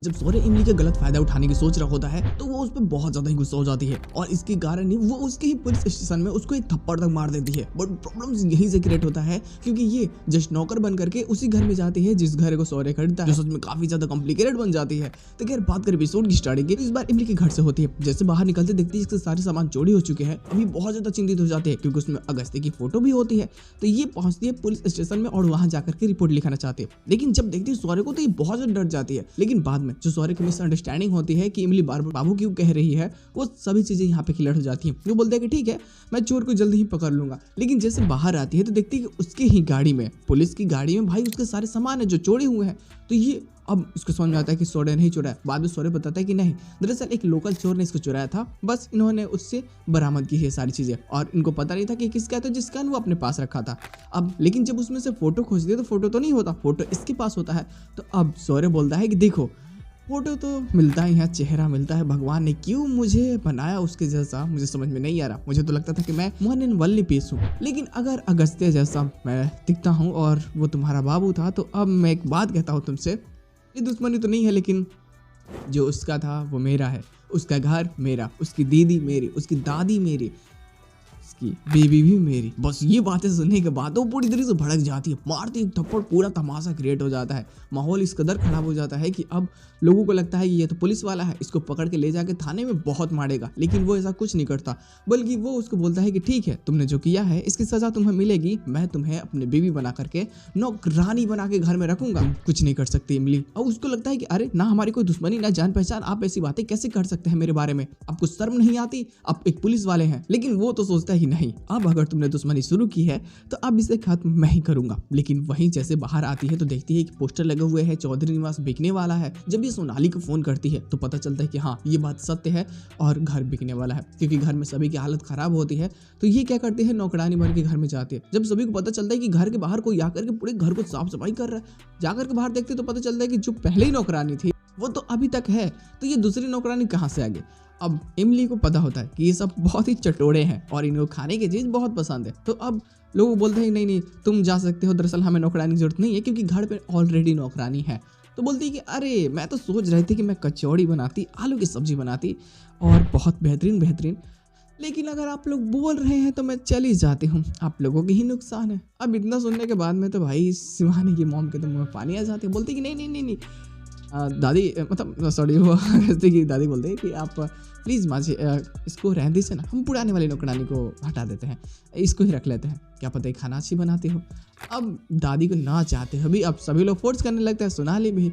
जब सौर्य इमली के गलत फायदा उठाने की सोच रहा होता है तो वो उस पर बहुत ज्यादा ही गुस्सा हो जाती है और इसके कारण ही वो उसके ही पुलिस स्टेशन में उसको एक थप्पड़ तक मार देती है। बट प्रॉब्लम यही से क्रिएट होता है क्योंकि ये जस्ट नौकर बन करके उसी घर में जाती है जिस घर को सौर्य खरीदता है, जो सच में काफी ज्यादा कॉम्प्लिकेटेड बन जाती है। तो खैर बात करें एपिसोड की स्टार्टिंग की, तो इस बार इमली के घर से होती है। जैसे बाहर निकलते देखती है इसके सारे सामान चोरी हो चुके हैं। अभी बहुत ज्यादा चिंतित हो जाते हैं क्योंकि उसमें अगस्त्य की फोटो भी होती है। तो ये पहुंचती है पुलिस स्टेशन में और वहां जाकर के रिपोर्ट लिखाना चाहती है। लेकिन जब देखती है सौर्य को तो ये बहुत ज्यादा डर जाती है। लेकिन बाद में जो सौर्य की मिसअंडरस्टैंडिंग होती है कि इमली बार बार बाबू क्यों कह रही है, वो सभी चीजें यहाँ पे क्लियर हो जाती है। वो बोलते हैं कि ठीक है मैं चोर को जल्दी ही पकड़ लूंगा। लेकिन जैसे बाहर आती है तो देखती है कि उसके ही गाड़ी में, पुलिस की गाड़ी में भाई उसके सारे सामान है जो चोरी हुए हैं। तो ये अब इसको समझ में आता है कि सौर्य नहीं चुराया। बाद में सौर्य बताता है कि नहीं, दरअसल एक लोकल चोर ने इसको चुराया था, बस इन्होंने उससे बरामद की है सारी चीजें और इनको पता नहीं था कि किसका है, तो जिसका वो अपने पास रखा था। अब लेकिन जब उसमें से फोटो खोजती है तो फोटो तो नहीं होता, फोटो इसके पास होता है। तो अब सौर्य बोलता है कि देखो फोटो तो मिलता ही है, चेहरा मिलता है, भगवान ने क्यों मुझे बनाया उसके जैसा मुझे समझ में नहीं आ रहा। मुझे तो लगता था कि मैं मोहन इन वल्ली पीस हूँ, लेकिन अगर अगस्त्य जैसा मैं दिखता हूँ और वो तुम्हारा बाबू था, तो अब मैं एक बात कहता हूँ तुमसे, ये दुश्मनी तो नहीं है लेकिन जो उसका था वो मेरा है, उसका घर मेरा, उसकी दीदी मेरी, उसकी दादी मेरी, उसकी बेबी भी मेरी। बस ये बातें सुनने के बाद वो पूरी तरीके से भड़क जाती है, मारती है थप्पड़, पूरा तमाशा क्रिएट हो जाता है। माहौल इस कदर खराब हो जाता है कि अब लोगों को लगता है कि ये तो पुलिस वाला है, इसको पकड़ के ले जाके थाने में बहुत मारेगा। लेकिन वो ऐसा कुछ नहीं करता, बल्कि वो उसको बोलता है कि ठीक है तुमने जो किया है इसकी सजा तुम्हें मिलेगी, मैं तुम्हें अपने बेबी बना करके नौकरानी बना के घर में रखूंगा, कुछ नहीं कर सकती इमली। और उसको लगता है कि अरे ना हमारी कोई दुश्मनी ना जान पहचान, आप ऐसी बातें कैसे कर सकते हैं मेरे बारे में, आपको शर्म नहीं आती, आप एक पुलिस वाले हैं। लेकिन वो तो सोचता है कि नहीं, अब अगर तुमने दुश्मनी शुरू की है तो अब इसे खत्म मैं ही करूंगा। लेकिन वहीं जैसे बाहर आती है तो देखती है कि पोस्टर लगे हुए हैं, चौधरी निवास बिकने वाला है। जब ये सोनाली को फोन करती है तो पता चलता है कि हाँ ये बात सत्य है और घर बिकने वाला है, क्योंकि घर में सभी की हालत खराब होती है। तो ये क्या करते हैं, नौकरानी बन के घर में जाती है। जब सभी को पता चलता है कि घर के बाहर कोई आकर के पूरे घर को साफ सफाई कर रहा है, जाकर के बाहर देखते तो पता चलता है कि जो पहले ही नौकरानी थी वो तो अभी तक है, तो ये दूसरी नौकरानी कहाँ से आ गई। अब इमली को पता होता है कि ये सब बहुत ही चटोरे हैं और इनको खाने की चीज़ बहुत पसंद है। तो अब लोग बोलते हैं नहीं नहीं तुम जा सकते हो, दरअसल हमें नौकरानी की जरूरत नहीं है क्योंकि घर पे ऑलरेडी नौकरानी है। तो बोलती है कि अरे मैं तो सोच रही थी कि मैं कचौड़ी बनाती, आलू की सब्जी बनाती और बहुत बेहतरीन बेहतरीन, लेकिन अगर आप लोग बोल रहे हैं तो मैं चली जाती हूँ, आप लोगों की ही नुकसान है। अब इतना सुनने के बाद में तो भाई शिवानी की मॉम के तो मुँह में पानी आ जाती है। बोलती कि नहीं नहीं नहीं नहीं दादी, मतलब सॉरी वो अगस्त्य की दादी बोलते हैं कि आप प्लीज़ माझे इसको रहने दीजिए ना, हम पुराने वाली नौकरानी को हटा देते हैं, इसको ही रख लेते हैं, क्या पता है खाना अच्छी बनाती हो। अब दादी को ना चाहते हुए भी अब सभी लोग फोर्स करने लगते हैं, सोनाली भी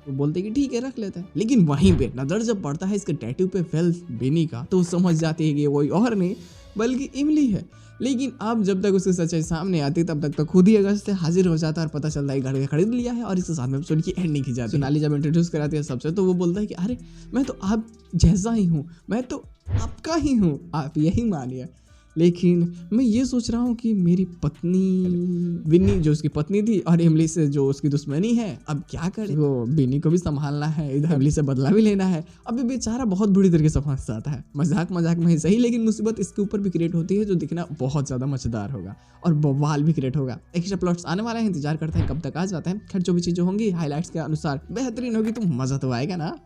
तो बोलते कि ठीक है रख लेते हैं। लेकिन वहीं पे नजर जब पड़ता है इसके टैटू पे फेल बेनी का तो समझ जाती है कि कोई और नहीं बल्कि इमली है। लेकिन अब जब तक उसकी सच्चाई सामने आती तब तक तो खुद ही अगस्त्य हाजिर हो जाता है और पता चलता है घर खरीद लिया है और इसके साथ में एपिसोड की एंडिंग की जाती है। सोनाली जब इंट्रोड्यूस कराती है सबसे तो वो बोलता है कि अरे मैं तो आप जैसा ही हूँ, मैं तो आपका ही हूँ, आप यही मानिए। लेकिन मैं ये सोच रहा हूँ कि मेरी पत्नी विन्नी जो उसकी पत्नी थी और इमली से जो उसकी दुश्मनी है, अब क्या करे, वो विन्नी को भी संभालना है, इधर इमली से बदला भी लेना है। अब ये बेचारा बहुत बुरी तरीके से फंस जाता है। मजाक मजाक में ही सही, लेकिन मुसीबत इसके ऊपर भी क्रिएट होती है जो दिखना बहुत ज़्यादा मजेदार होगा और बवाल भी क्रिएट होगा। एक्स्ट्रा प्लॉट्स आने वाले हैं, इंतजार करते हैं कब तक आ जाते हैं। खैर जो भी चीज़ें होंगी हाईलाइट्स के अनुसार बेहतरीन होगी तो मज़ा तो आएगा ना।